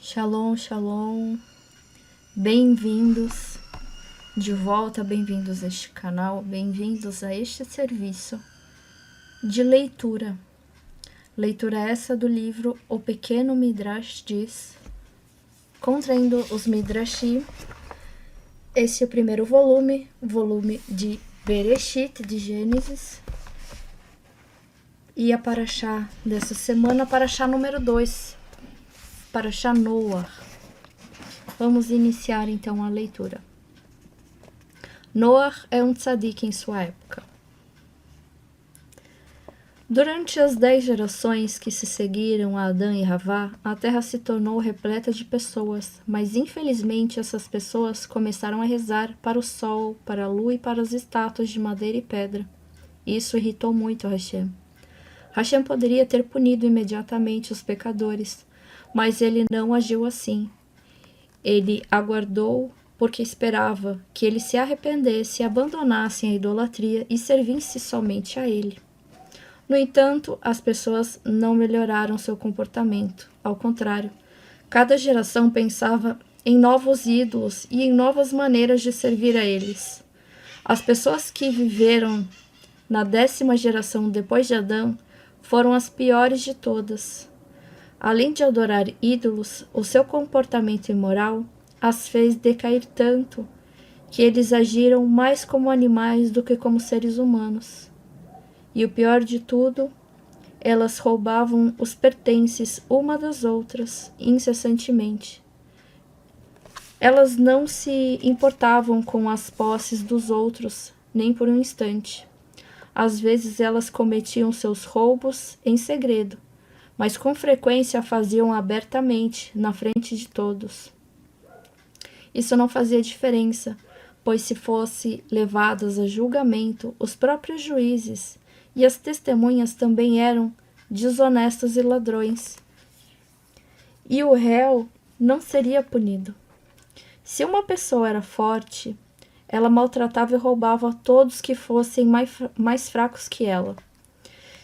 Shalom, shalom, bem-vindos de volta, bem-vindos a este canal, bem-vindos a este serviço de leitura. Leitura essa do livro O Pequeno Midrash Diz, contraindo os Midrashim. Este é o primeiro volume de Bereshit, de Gênesis. E a Parashá dessa semana, a Parashá número 2. Parashá Noah. Vamos iniciar então a leitura. Noah é um tzadik em sua época. Durante as 10 gerações que se seguiram a Adão e Havá, a terra se tornou repleta de pessoas, mas infelizmente essas pessoas começaram a rezar para o sol, para a lua e para as estátuas de madeira e pedra. Isso irritou muito Hashem. Hashem poderia ter punido imediatamente os pecadores, mas ele não agiu assim. Ele aguardou porque esperava que eles se arrependessem, abandonassem a idolatria e servissem somente a ele. No entanto, as pessoas não melhoraram seu comportamento. Ao contrário, cada geração pensava em novos ídolos e em novas maneiras de servir a eles. As pessoas que viveram na 10ª geração depois de Adão foram as piores de todas. Além de adorar ídolos, o seu comportamento imoral as fez decair tanto que eles agiram mais como animais do que como seres humanos. E o pior de tudo, elas roubavam os pertences uma das outras incessantemente. Elas não se importavam com as posses dos outros, nem por um instante. Às vezes elas cometiam seus roubos em segredo, mas com frequência faziam abertamente, na frente de todos. Isso não fazia diferença, pois se fossem levadas a julgamento, os próprios juízes e as testemunhas também eram desonestos e ladrões. E o réu não seria punido. Se uma pessoa era forte, ela maltratava e roubava todos que fossem mais fracos que ela.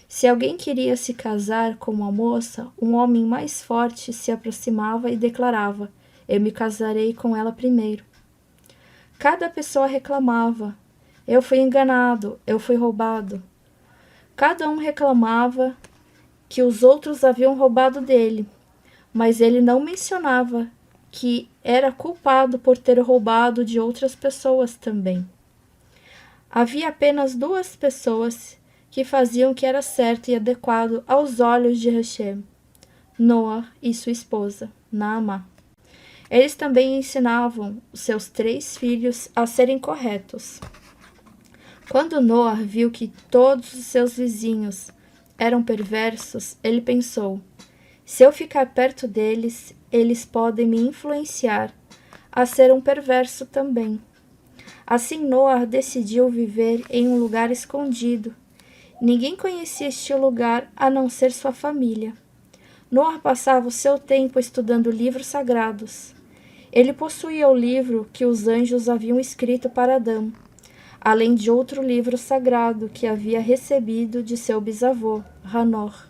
Se alguém queria se casar com uma moça, um homem mais forte se aproximava e declarava: "Eu me casarei com ela primeiro." Cada pessoa reclamava: "Eu fui enganado, eu fui roubado." Cada um reclamava que os outros haviam roubado dele, mas ele não mencionava que era culpado por ter roubado de outras pessoas também. Havia apenas 2 pessoas que faziam o que era certo e adequado aos olhos de Hashem: Noah e sua esposa, Naamá. Eles também ensinavam os seus 3 filhos a serem corretos. Quando Noah viu que todos os seus vizinhos eram perversos, ele pensou: se eu ficar perto deles, eles podem me influenciar a ser um perverso também. Assim Noah decidiu viver em um lugar escondido. Ninguém conhecia este lugar a não ser sua família. Noah passava o seu tempo estudando livros sagrados. Ele possuía o livro que os anjos haviam escrito para Adão, além de outro livro sagrado que havia recebido de seu bisavô, Hanor.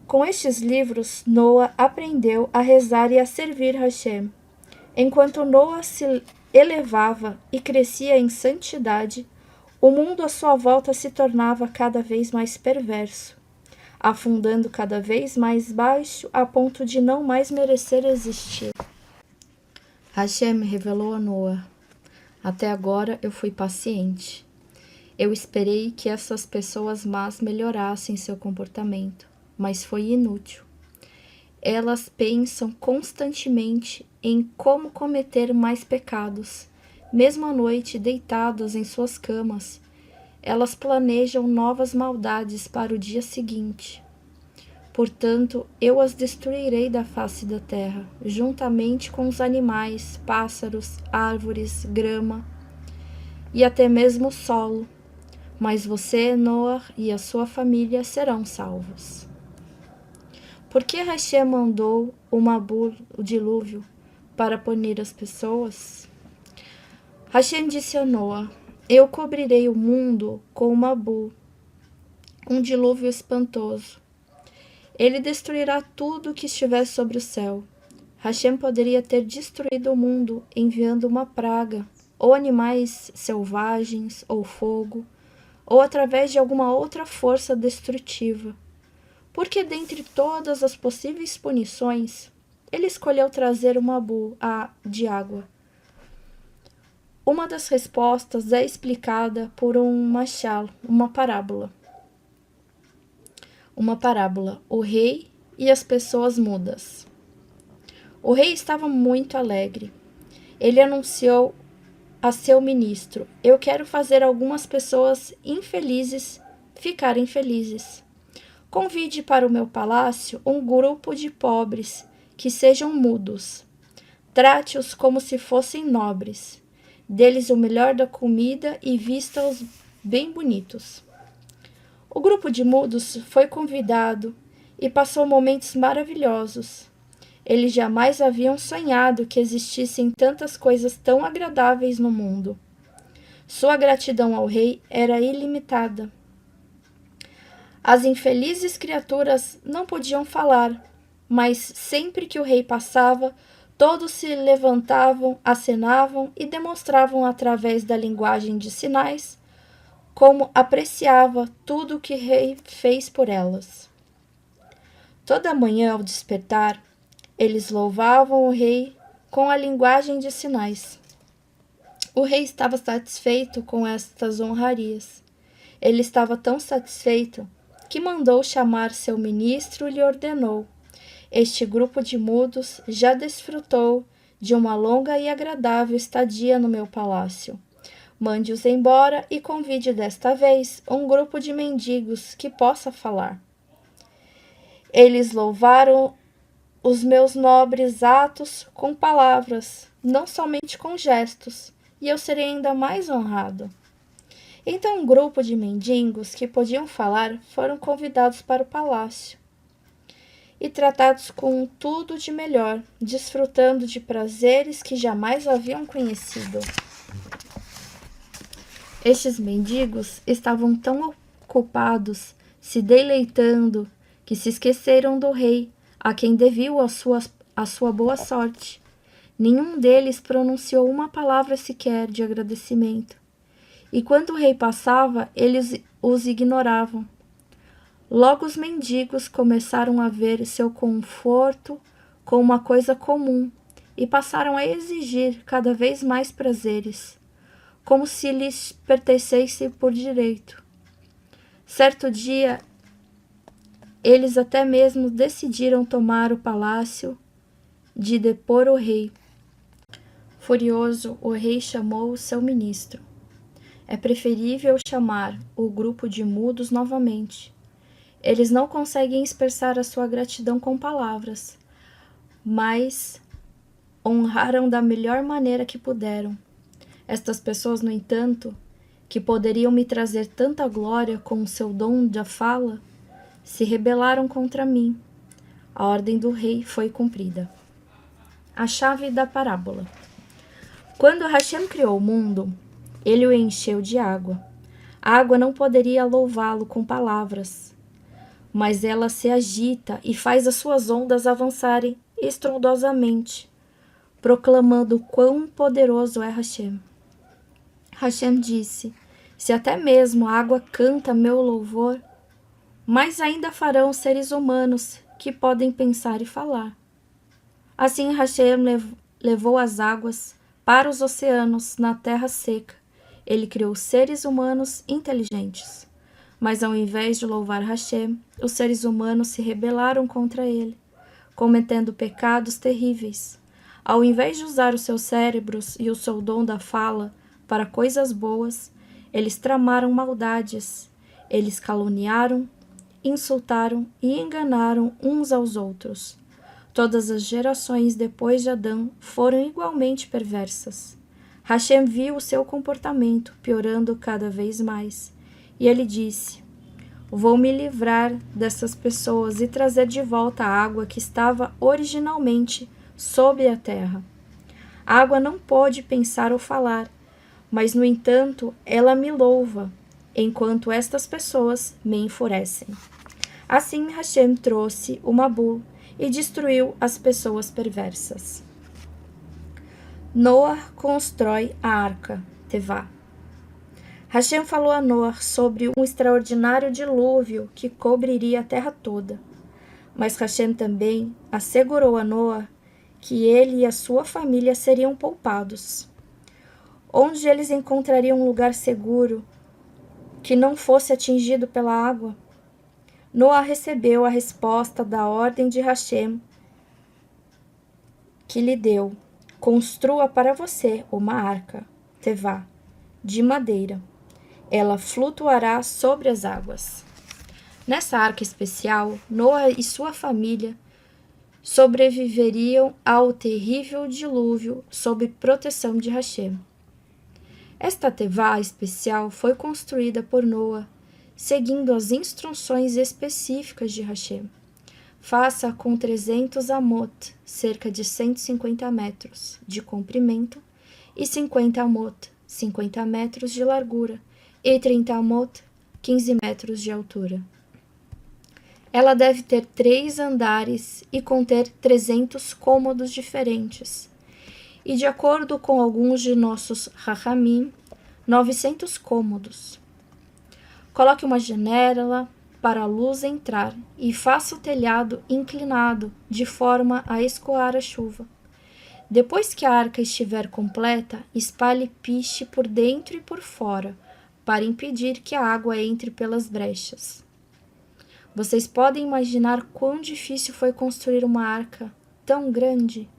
Com estes livros, Noah aprendeu a rezar e a servir Hashem. Enquanto Noah se elevava e crescia em santidade, o mundo à sua volta se tornava cada vez mais perverso, afundando cada vez mais baixo a ponto de não mais merecer existir. Hashem revelou a Noah: até agora eu fui paciente. Eu esperei que essas pessoas más melhorassem seu comportamento, mas foi inútil. Elas pensam constantemente em como cometer mais pecados. Mesmo à noite, deitadas em suas camas, elas planejam novas maldades para o dia seguinte. Portanto, eu as destruirei da face da terra, juntamente com os animais, pássaros, árvores, grama e até mesmo o solo. Mas você, Noah, e a sua família serão salvos. Por que Hashem mandou o Mabul, o dilúvio, para punir as pessoas? Hashem disse a Noah: eu cobrirei o mundo com o Mabul, um dilúvio espantoso. Ele destruirá tudo que estiver sobre o céu, Hashem poderia ter destruído o mundo enviando uma praga, ou animais selvagens, ou fogo, ou através de alguma outra força destrutiva. Porque dentre todas as possíveis punições, ele escolheu trazer uma bula de água. Uma das respostas é explicada por um mashal, uma parábola. Uma parábola, o rei e as pessoas mudas. O rei estava muito alegre. Ele anunciou a seu ministro: eu quero fazer algumas pessoas infelizes ficarem felizes. Convide para o meu palácio um grupo de pobres que sejam mudos. Trate-os como se fossem nobres. Dê-lhes o melhor da comida e vista-os bem bonitos. O grupo de mudos foi convidado e passou momentos maravilhosos. Eles jamais haviam sonhado que existissem tantas coisas tão agradáveis no mundo. Sua gratidão ao rei era ilimitada. As infelizes criaturas não podiam falar, mas sempre que o rei passava, todos se levantavam, acenavam e demonstravam através da linguagem de sinais como apreciava tudo o que o rei fez por elas. Toda manhã, ao despertar, eles louvavam o rei com a linguagem de sinais. O rei estava satisfeito com estas honrarias. Ele estava tão satisfeito que mandou chamar seu ministro e lhe ordenou: este grupo de mudos já desfrutou de uma longa e agradável estadia no meu palácio. Mande-os embora e convide desta vez um grupo de mendigos que possa falar. Eles louvaram os meus nobres atos com palavras, não somente com gestos, e eu serei ainda mais honrado. Então um grupo de mendigos que podiam falar foram convidados para o palácio e tratados com tudo de melhor, desfrutando de prazeres que jamais haviam conhecido. Estes mendigos estavam tão ocupados, se deleitando, que se esqueceram do rei, a quem deviam a sua boa sorte. Nenhum deles pronunciou uma palavra sequer de agradecimento. E quando o rei passava, eles os ignoravam. Logo os mendigos começaram a ver seu conforto como uma coisa comum e passaram a exigir cada vez mais prazeres, como se lhes pertencesse por direito. Certo dia, eles até mesmo decidiram tomar o palácio de depor o rei. Furioso, o rei chamou o seu ministro. É preferível chamar o grupo de mudos novamente. Eles não conseguem expressar a sua gratidão com palavras, mas honraram da melhor maneira que puderam. Estas pessoas, no entanto, que poderiam me trazer tanta glória com o seu dom da fala, se rebelaram contra mim. A ordem do rei foi cumprida. A chave da parábola. Quando Hashem criou o mundo, ele o encheu de água. A água não poderia louvá-lo com palavras, mas ela se agita e faz as suas ondas avançarem estrondosamente, proclamando quão poderoso é Hashem. Hashem disse: se até mesmo a água canta meu louvor, mais ainda farão os seres humanos que podem pensar e falar. Assim Hashem levou as águas para os oceanos na terra seca. Ele criou seres humanos inteligentes. Mas ao invés de louvar Hashem, os seres humanos se rebelaram contra ele, cometendo pecados terríveis. Ao invés de usar os seus cérebros e o seu dom da fala para coisas boas, eles tramaram maldades. Eles caluniaram, insultaram e enganaram uns aos outros. Todas as gerações depois de Adão foram igualmente perversas. Hashem viu o seu comportamento piorando cada vez mais, e ele disse: vou me livrar dessas pessoas e trazer de volta a água que estava originalmente sob a terra. A água não pode pensar ou falar, mas, no entanto, ela me louva, enquanto estas pessoas me enfurecem. Assim Hashem trouxe uma bula e destruiu as pessoas perversas. Noa constrói a arca, Tevá. Hashem falou a Noa sobre um extraordinário dilúvio que cobriria a terra toda. Mas Hashem também assegurou a Noa que ele e a sua família seriam poupados. Onde eles encontrariam um lugar seguro que não fosse atingido pela água? Noa recebeu a resposta da ordem de Hashem que lhe deu: construa para você uma arca, Tevá, de madeira. Ela flutuará sobre as águas. Nessa arca especial, Noa e sua família sobreviveriam ao terrível dilúvio sob proteção de Hashem. Esta Tevá especial foi construída por Noa, seguindo as instruções específicas de Hashem. Faça com 300 amot, cerca de 150 metros, de comprimento, e 50 amot, 50 metros de largura, e 30 amot, 15 metros de altura. Ela deve ter 3 andares e conter 300 cômodos diferentes. E, de acordo com alguns de nossos Rahamim, 900 cômodos. Coloque uma janela para a luz entrar e faça o telhado inclinado de forma a escoar a chuva. Depois que a arca estiver completa, espalhe piche por dentro e por fora, para impedir que a água entre pelas brechas. Vocês podem imaginar quão difícil foi construir uma arca tão grande?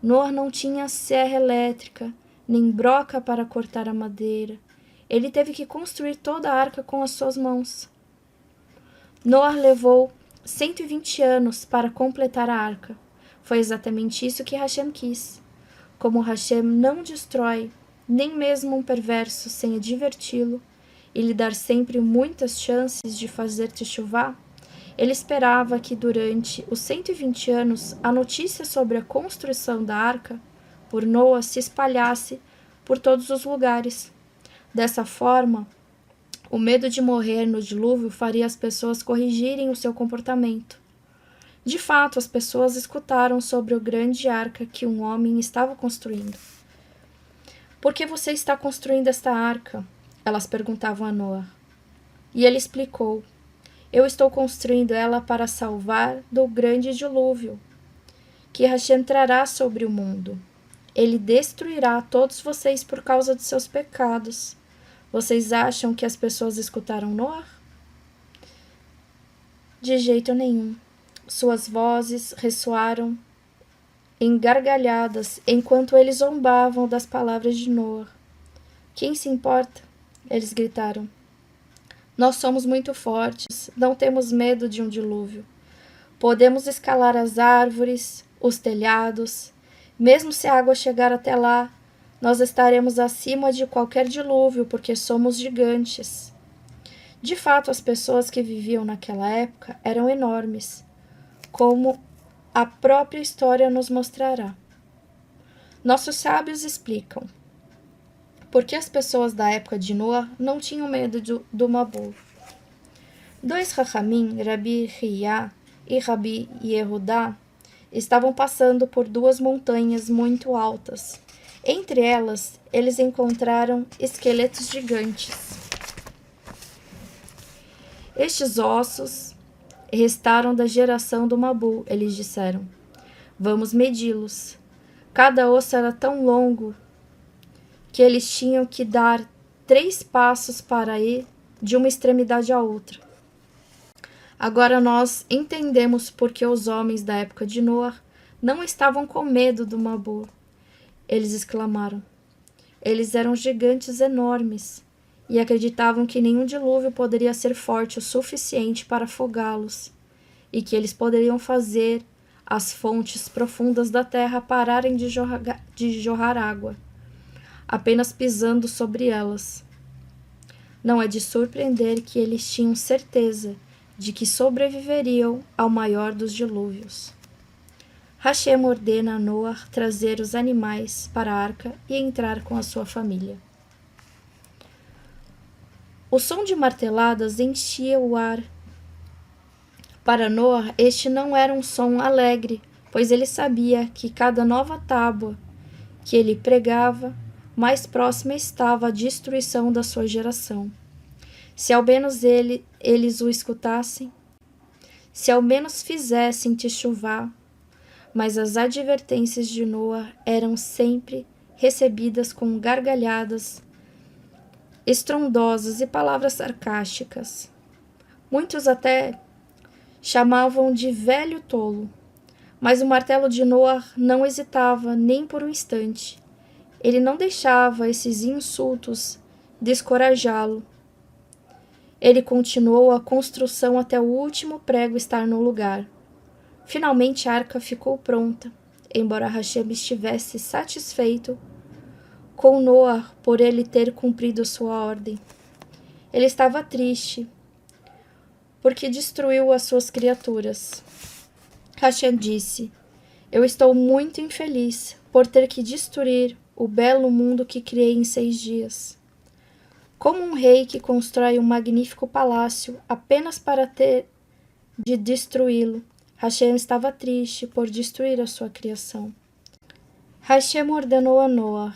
Noa não tinha serra elétrica, nem broca para cortar a madeira. Ele teve que construir toda a arca com as suas mãos. Noa levou 120 anos para completar a arca. Foi exatamente isso que Hashem quis. Como Hashem não destrói nem mesmo um perverso sem adverti-lo e lhe dar sempre muitas chances de fazer teshuvá, ele esperava que durante os 120 anos a notícia sobre a construção da arca por Noa se espalhasse por todos os lugares. Dessa forma, o medo de morrer no dilúvio faria as pessoas corrigirem o seu comportamento. De fato, as pessoas escutaram sobre o grande arca que um homem estava construindo. Por que você está construindo esta arca? Elas perguntavam a Noa. E ele explicou: eu estou construindo ela para salvar do grande dilúvio que Hashem trará sobre o mundo. Ele destruirá todos vocês por causa de seus pecados. Vocês acham que as pessoas escutaram Noa? De jeito nenhum. Suas vozes ressoaram em gargalhadas enquanto eles zombavam das palavras de Noa. Quem se importa? Eles gritaram. Nós somos muito fortes, não temos medo de um dilúvio. Podemos escalar as árvores, os telhados. Mesmo se a água chegar até lá, nós estaremos acima de qualquer dilúvio, porque somos gigantes. De fato, as pessoas que viviam naquela época eram enormes, como a própria história nos mostrará. Nossos sábios explicam por que as pessoas da época de Noa não tinham medo do Mabul. 2 Rahamim, Rabi Hiyá e Rabi Yehudá, estavam passando por 2 montanhas muito altas. Entre elas, eles encontraram esqueletos gigantes. Estes ossos restaram da geração do Mabul, eles disseram. Vamos medi-los. Cada osso era tão longo que eles tinham que dar 3 passos para ir de uma extremidade à outra. Agora nós entendemos por que os homens da época de Noa não estavam com medo do Mabul. Eles exclamaram. Eles eram gigantes enormes e acreditavam que nenhum dilúvio poderia ser forte o suficiente para afogá-los e que eles poderiam fazer as fontes profundas da terra pararem de jorrar água, apenas pisando sobre elas. Não é de surpreender que eles tinham certeza de que sobreviveriam ao maior dos dilúvios. Hashem ordena a Noa trazer os animais para a arca e entrar com a sua família. O som de marteladas enchia o ar. Para Noa, este não era um som alegre, pois ele sabia que cada nova tábua que ele pregava, mais próxima estava a destruição da sua geração. Se ao menos eles o escutassem, se ao menos fizessem chuvar, mas as advertências de Noa eram sempre recebidas com gargalhadas estrondosas e palavras sarcásticas. Muitos até chamavam de velho tolo, mas o martelo de Noa não hesitava nem por um instante. Ele não deixava esses insultos descorajá-lo. Ele continuou a construção até o último prego estar no lugar. Finalmente a arca ficou pronta, embora Hashem estivesse satisfeito com Noa por ele ter cumprido sua ordem. Ele estava triste, porque destruiu as suas criaturas. Hashem disse: Eu estou muito infeliz por ter que destruir o belo mundo que criei em 6 dias. Como um rei que constrói um magnífico palácio apenas para ter de destruí-lo, Hashem estava triste por destruir a sua criação. Hashem ordenou a Noa: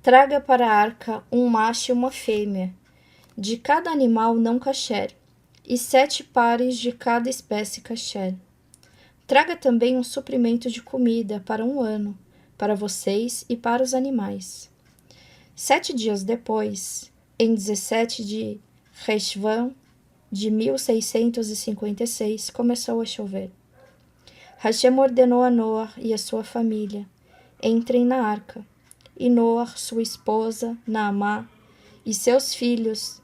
Traga para a arca um macho e uma fêmea, de cada animal não kasher, e 7 pares de cada espécie kasher. Traga também um suprimento de comida para 1 ano, para vocês e para os animais. 7 dias depois, em 17 de Reshvan de 1656, começou a chover. Hashem ordenou a Noa e a sua família: Entrem na arca. E Noa, sua esposa, Naamá, e seus filhos,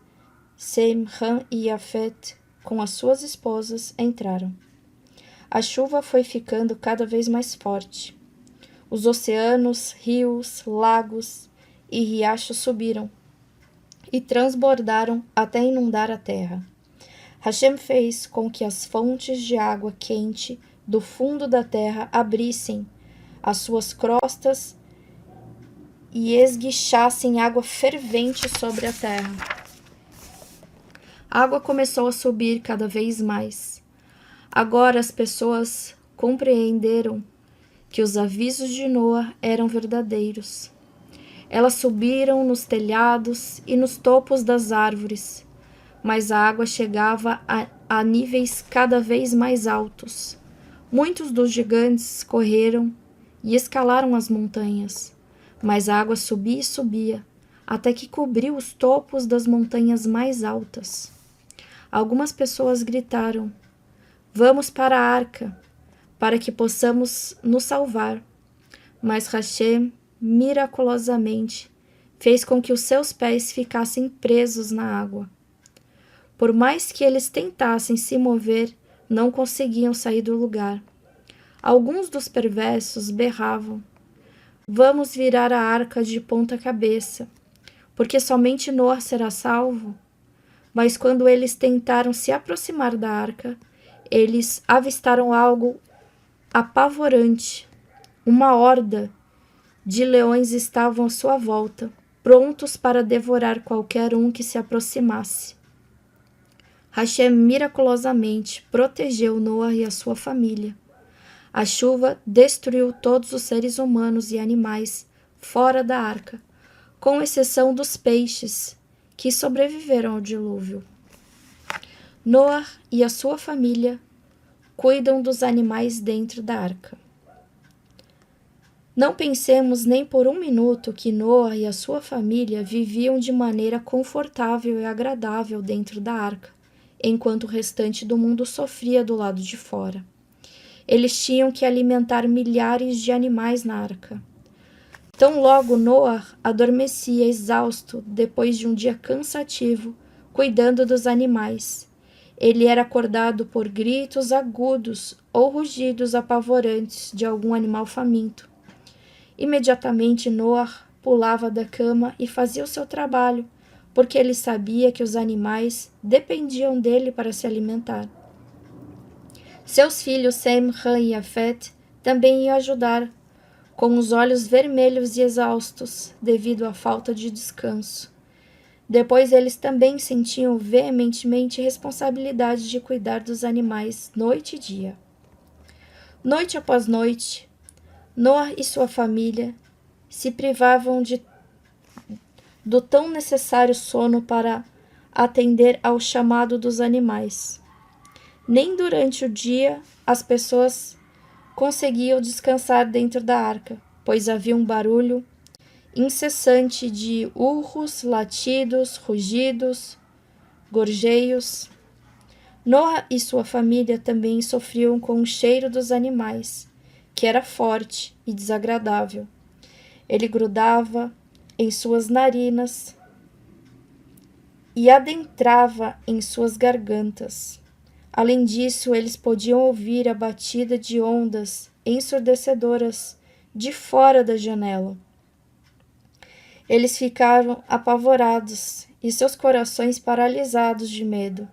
Sem, Ham e Yafet, com as suas esposas, entraram. A chuva foi ficando cada vez mais forte. Os oceanos, rios, lagos e riachos subiram e transbordaram até inundar a terra. Hashem fez com que as fontes de água quente do fundo da terra abrissem as suas crostas e esguichassem água fervente sobre a terra. A água começou a subir cada vez mais. Agora as pessoas compreenderam que os avisos de Noa eram verdadeiros. Elas subiram nos telhados e nos topos das árvores, mas a água chegava a níveis cada vez mais altos. Muitos dos gigantes correram e escalaram as montanhas, mas a água subia e subia, até que cobriu os topos das montanhas mais altas. Algumas pessoas gritaram: Vamos para a arca, para que possamos nos salvar. Mas Hashem, miraculosamente, fez com que os seus pés ficassem presos na água. Por mais que eles tentassem se mover, não conseguiam sair do lugar. Alguns dos perversos berravam: Vamos virar a arca de ponta cabeça, porque somente Noa será salvo. Mas quando eles tentaram se aproximar da arca, eles avistaram algo apavorante. Uma horda de leões estavam à sua volta, prontos para devorar qualquer um que se aproximasse. Hashem miraculosamente protegeu Noa e a sua família. A chuva destruiu todos os seres humanos e animais fora da arca, com exceção dos peixes, que sobreviveram ao dilúvio. Noa e a sua família cuidam dos animais dentro da arca. Não pensemos nem por 1 minuto que Noa e a sua família viviam de maneira confortável e agradável dentro da arca, enquanto o restante do mundo sofria do lado de fora. Eles tinham que alimentar milhares de animais na arca. Tão logo Noa adormecia exausto depois de um dia cansativo, cuidando dos animais. Ele era acordado por gritos agudos ou rugidos apavorantes de algum animal faminto. Imediatamente Noa pulava da cama e fazia o seu trabalho, porque ele sabia que os animais dependiam dele para se alimentar. Seus filhos Sem, Ham e Yafet também iam ajudar, com os olhos vermelhos e exaustos devido à falta de descanso. Depois eles também sentiam veementemente responsabilidade de cuidar dos animais noite e dia. Noite após noite, Noah e sua família se privavam do tão necessário sono para atender ao chamado dos animais. Nem durante o dia as pessoas conseguiam descansar dentro da arca, pois havia um barulho incessante de urros, latidos, rugidos, gorjeios. Noah e sua família também sofriam com o cheiro dos animais, que era forte e desagradável. Ele grudava em suas narinas e adentrava em suas gargantas. Além disso, eles podiam ouvir a batida de ondas ensurdecedoras de fora da janela. Eles ficaram apavorados e seus corações paralisados de medo.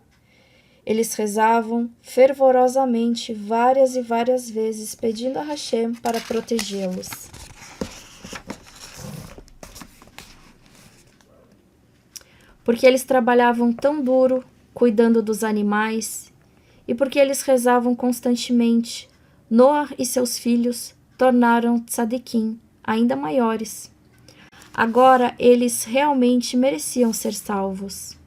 Eles rezavam fervorosamente várias e várias vezes, pedindo a Hashem para protegê-los. Porque eles trabalhavam tão duro, cuidando dos animais, e porque eles rezavam constantemente, Noah e seus filhos tornaram tzadikim ainda maiores. Agora eles realmente mereciam ser salvos.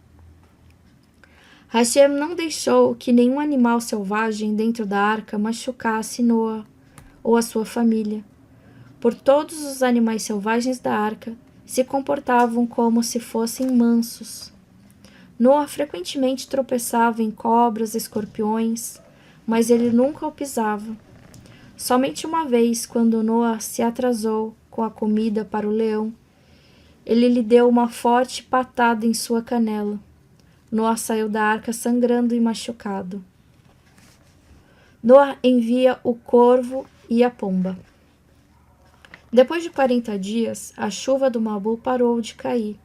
Hashem não deixou que nenhum animal selvagem dentro da arca machucasse Noah ou a sua família. Por todos os animais selvagens da arca se comportavam como se fossem mansos. Noah frequentemente tropeçava em cobras e escorpiões, mas ele nunca o pisava. Somente uma vez, quando Noah se atrasou com a comida para o leão, ele lhe deu uma forte patada em sua canela. Noah saiu da arca sangrando e machucado. Noah envia o corvo e a pomba. Depois de 40 dias, a chuva do Mabu parou de cair.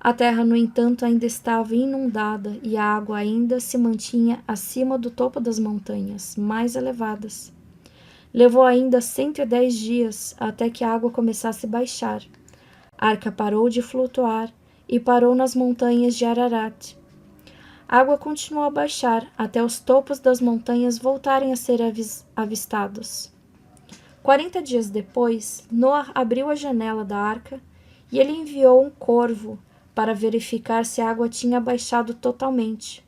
A terra, no entanto, ainda estava inundada e a água ainda se mantinha acima do topo das montanhas mais elevadas. Levou ainda 110 dias até que a água começasse a baixar. A arca parou de flutuar e parou nas montanhas de Ararat. A água continuou a baixar até os topos das montanhas voltarem a ser avistados. 40 dias depois, Noah abriu a janela da arca e ele enviou um corvo para verificar se a água tinha baixado totalmente.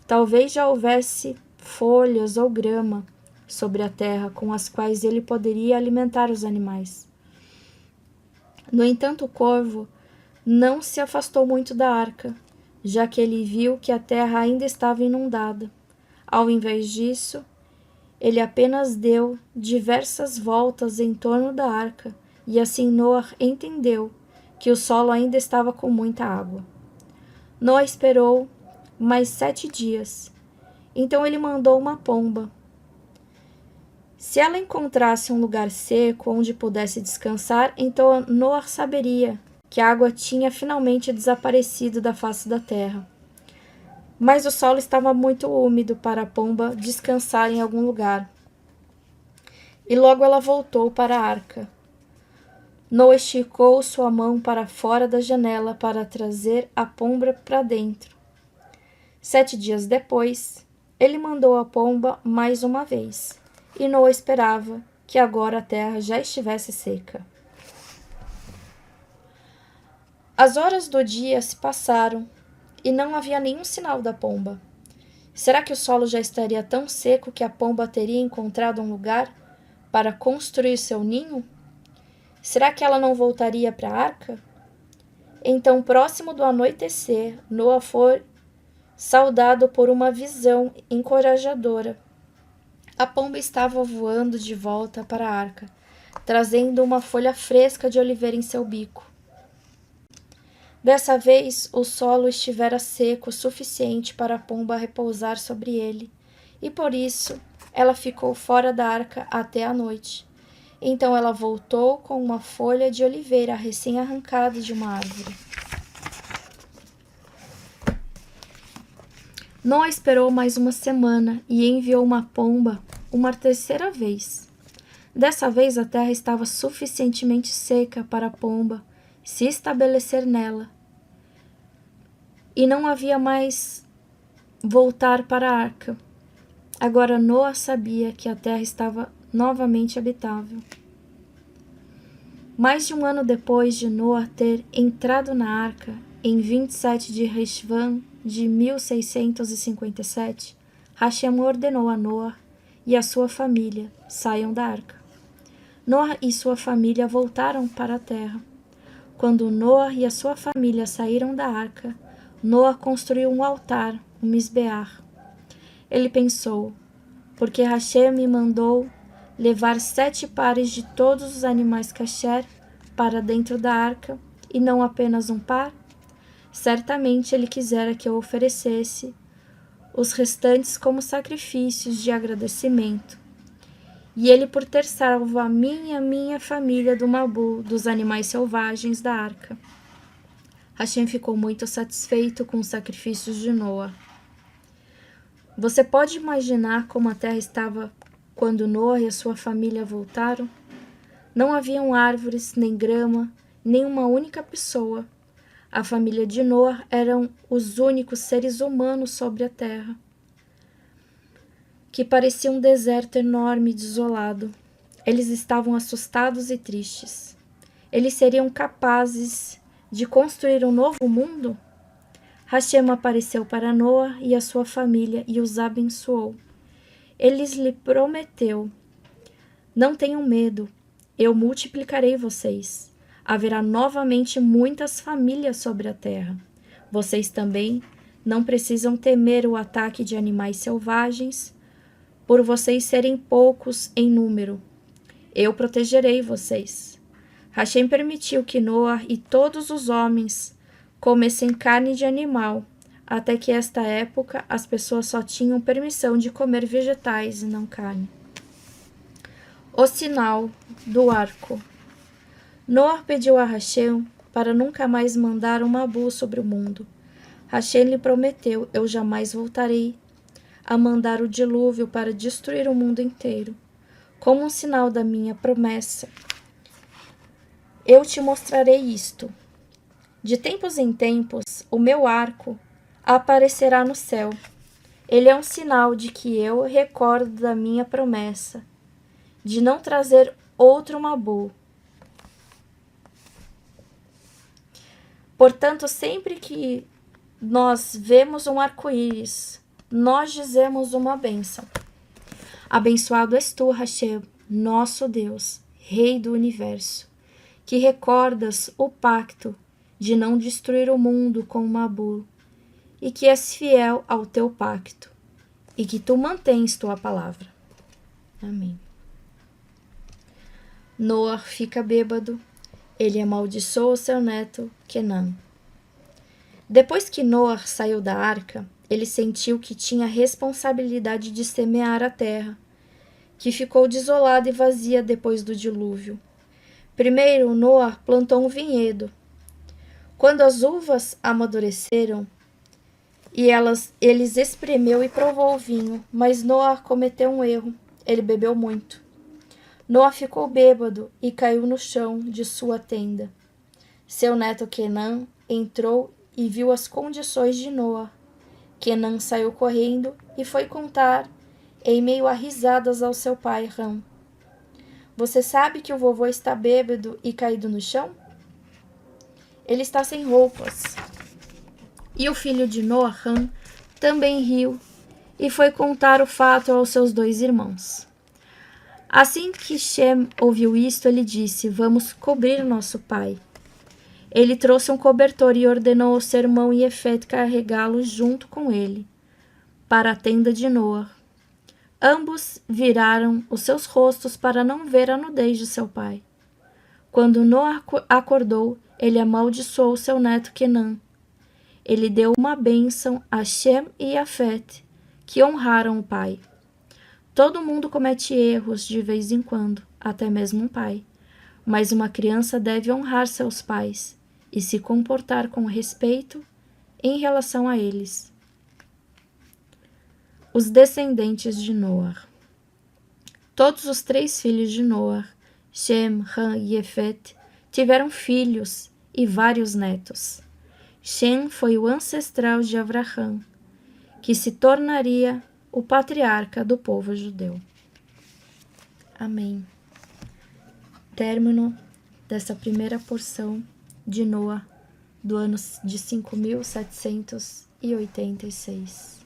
Talvez já houvesse folhas ou grama sobre a terra com as quais ele poderia alimentar os animais. No entanto, o corvo não se afastou muito da arca, já que ele viu que a terra ainda estava inundada. Ao invés disso, ele apenas deu diversas voltas em torno da arca, e assim Noah entendeu que o solo ainda estava com muita água. Noah esperou mais 7 dias. Então ele mandou uma pomba. Se ela encontrasse um lugar seco onde pudesse descansar, então Noah saberia que a água tinha finalmente desaparecido da face da terra. Mas o solo estava muito úmido para a pomba descansar em algum lugar. E logo ela voltou para a arca. Noah esticou sua mão para fora da janela para trazer a pomba para dentro. 7 dias depois, ele mandou a pomba mais uma vez, e Noah esperava que agora a terra já estivesse seca. As horas do dia se passaram e não havia nenhum sinal da pomba. Será que o solo já estaria tão seco que a pomba teria encontrado um lugar para construir seu ninho? Será que ela não voltaria para a arca? Então, próximo do anoitecer, Noah foi saudado por uma visão encorajadora. A pomba estava voando de volta para a arca, trazendo uma folha fresca de oliveira em seu bico. Dessa vez, o solo estivera seco o suficiente para a pomba repousar sobre ele, e por isso ela ficou fora da arca até a noite. Então ela voltou com uma folha de oliveira recém-arrancada de uma árvore. Noah esperou mais uma semana e enviou uma pomba uma terceira vez. Dessa vez a terra estava suficientemente seca para a pomba se estabelecer nela. e não havia mais voltar para a arca. Agora Noa sabia que a terra estava novamente habitável. Mais de um ano depois de Noa ter entrado na arca, em 27 de Reshvan de 1657, Hashem ordenou a Noa e a sua família saiam da arca. Noa e sua família voltaram para a terra. Quando Noa e a sua família saíram da arca, Noa construiu um altar, um misbear. Ele pensou, porque Hashem me mandou levar 7 pares de todos os animais kasher para dentro da arca e não apenas um par, certamente ele quisera que eu oferecesse os restantes como sacrifícios de agradecimento. E ele por ter salvo a mim e a minha família do Mabu, dos animais selvagens da arca. Hashem ficou muito satisfeito com os sacrifícios de Noa. Você pode imaginar como a terra estava quando Noa e a sua família voltaram? Não haviam árvores, nem grama, nem uma única pessoa. A família de Noa eram os únicos seres humanos sobre a terra, que parecia um deserto enorme e desolado. Eles estavam assustados e tristes. Eles seriam capazes de construir um novo mundo? Hashem apareceu para Noa e a sua família e os abençoou. Ele lhe prometeu: não tenham medo, eu multiplicarei vocês. Haverá novamente muitas famílias sobre a terra. Vocês também não precisam temer o ataque de animais selvagens, por vocês serem poucos em número. Eu protegerei vocês. Hashem permitiu que Noa e todos os homens comessem carne de animal, até que esta época as pessoas só tinham permissão de comer vegetais e não carne. O sinal do arco. Noa pediu a Hashem para nunca mais mandar um Mabu sobre o mundo. Hashem lhe prometeu: eu jamais voltarei a mandar o dilúvio para destruir o mundo inteiro. Como um sinal da minha promessa, eu te mostrarei isto. De tempos em tempos, o meu arco aparecerá no céu. Ele é um sinal de que eu recordo da minha promessa, de não trazer outro Mabu. Portanto, sempre que nós vemos um arco-íris, nós dizemos uma bênção. Abençoado és tu, Hashem, nosso Deus, Rei do Universo, que recordas o pacto de não destruir o mundo com o Mabu, e que és fiel ao teu pacto, e que tu mantens tua palavra. Amém. Noa fica bêbado, ele amaldiçoa seu neto, Kenan. Depois que Noa saiu da arca, ele sentiu que tinha a responsabilidade de semear a terra, que ficou desolada e vazia depois do dilúvio. Primeiro, Noa plantou um vinhedo. Quando as uvas amadureceram, eles espremeu e provou o vinho, mas Noa cometeu um erro. Ele bebeu muito. Noa ficou bêbado e caiu no chão de sua tenda. Seu neto Kenan entrou e viu as condições de Noa. Kenan saiu correndo e foi contar, em meio a risadas, ao seu pai, Ram. Você sabe que o vovô está bêbado e caído no chão? Ele está sem roupas. E o filho de Noa, Ram, também riu e foi contar o fato aos seus 2 irmãos. Assim que Shem ouviu isto, ele disse: vamos cobrir nosso pai. Ele trouxe um cobertor e ordenou ao seu irmão Yefet carregá-lo junto com ele para a tenda de Noa. Ambos viraram os seus rostos para não ver a nudez de seu pai. Quando Noa acordou, ele amaldiçoou seu neto Kenan. Ele deu uma bênção a Shem e Yafet, que honraram o pai. Todo mundo comete erros de vez em quando, até mesmo um pai. Mas uma criança deve honrar seus pais e se comportar com respeito em relação a eles. Os descendentes de Noa. Todos os 3 filhos de Noa, Shem, Ham e Yefet, tiveram filhos e vários netos. Shem foi o ancestral de Avraham, que se tornaria o patriarca do povo judeu. Amém. Término dessa primeira porção de Noa, do ano de 5.786.